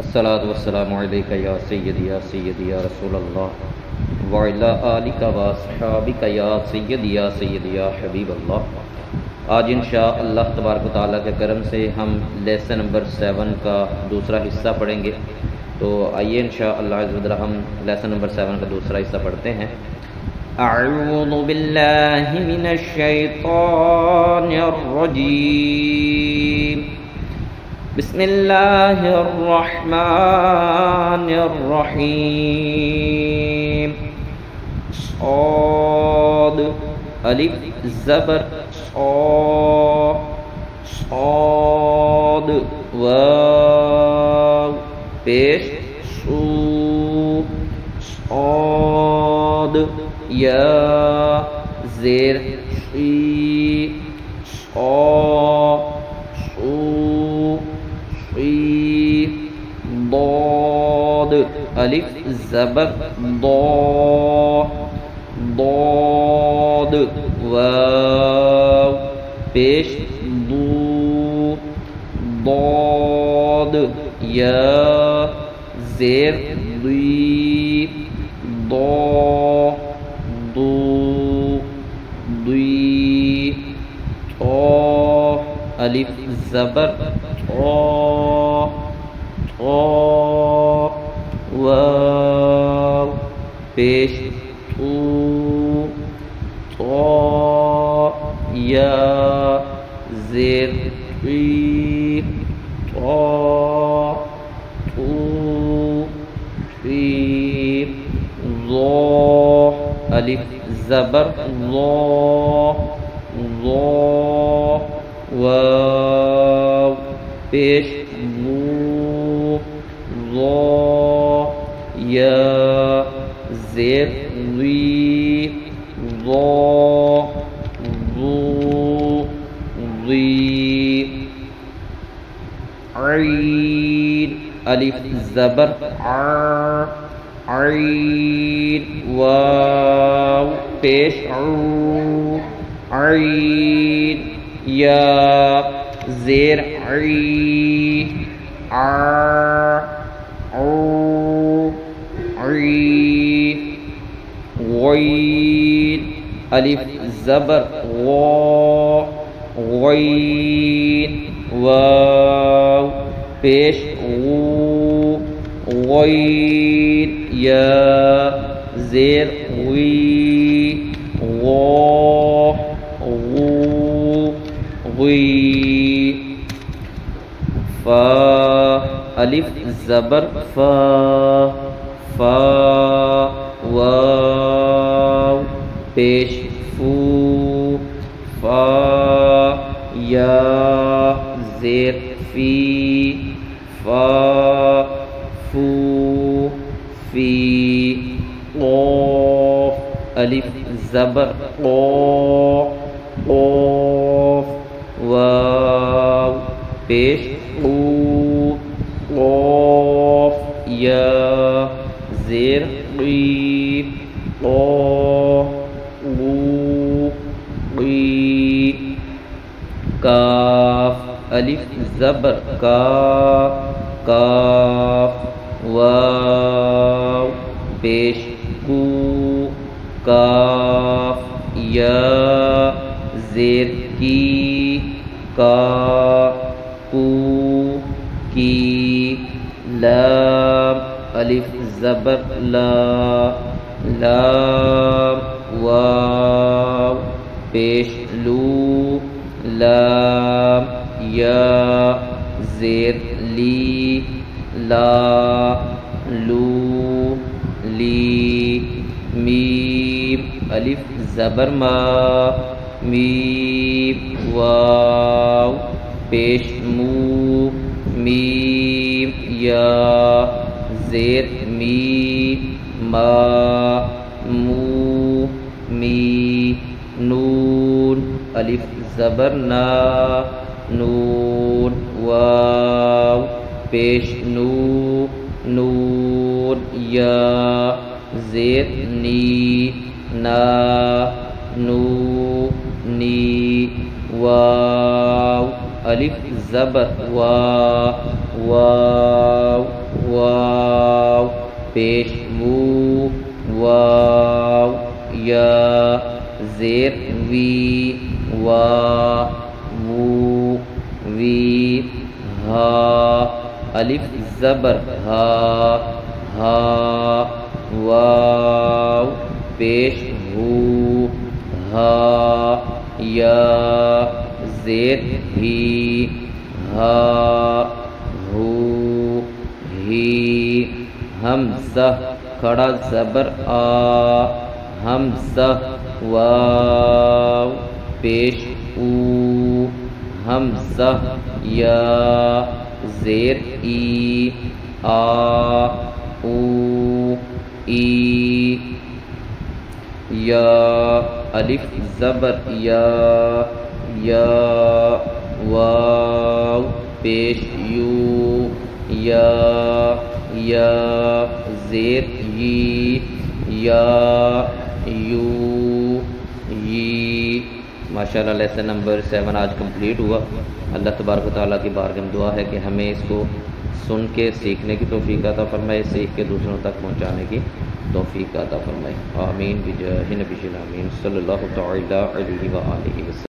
الصلاۃ والسلام علیک یا سیدی یا رسول اللہ وعلی آلک و اصحابک یا سیدی یا حبیب اللہ۔ آج انشاءاللہ تبارک و تعالیٰ کے کرم سے ہم لیسن نمبر 7 کا دوسرا حصہ پڑھیں گے، تو آئیے انشاءاللہ عز و جل ہم لیسن نمبر 7 کا دوسرا حصہ پڑھتے ہیں۔ اعوذ باللہ من الشیطان الرجیم، بسم اللہ الرحمن الرحیم۔ صاد الف زبر صاد واو پیش سو صاد یا زیر شی ضاد الف زبر ضاد واو پیش دو ضاد یا زیر ضی ضی الف زبر واو پیش یا زیر الف زبر واو پیش یا زیر ضی عین الف زبر عین واو پیش عین یا زیر عین غین الف زبر غین واو پیش غین یا زیر غی فا الف زبر فا واو پیش فو یا زیر فی قاف الف زبر قاف واو پیش قاف یا زیر قی کاف الف زبر کاف واو پیش کاف یا زیر کی لام الف زبر لام واو پیش لام یا زیر لی میم الف زبر میم واو پیش میم یا زیر می نون الف زبر نون واو پیش نون یا زیر نی واو الف زبر واو واو پیش وو واو یا زیر وی وا وو وی ہا الف زبر ہا ہا واو پیش ہو ہا یا زیر ہی ہا ہو ہی حمزہ کھڑا زبر آ حمزہ واو پیش او حمزہ یا زیر ای آ او ای یا الف زبر یا واو پیش یو یا زیر یی یا یو یی۔ ماشاءاللہ لیسن نمبر 7 آج کمپلیٹ ہوا۔ اللہ تبارک و تعالیٰ کی بارگاہ میں دعا ہے کہ ہمیں اس کو سن کے سیکھنے کی توفیق عطا فرمائے، سیکھ کے دوسروں تک پہنچانے کی توفیق عطا فرمائے۔ آمین بجاہ نبی الامین صلی اللہ تعالی علیہ وآلہ وسلم۔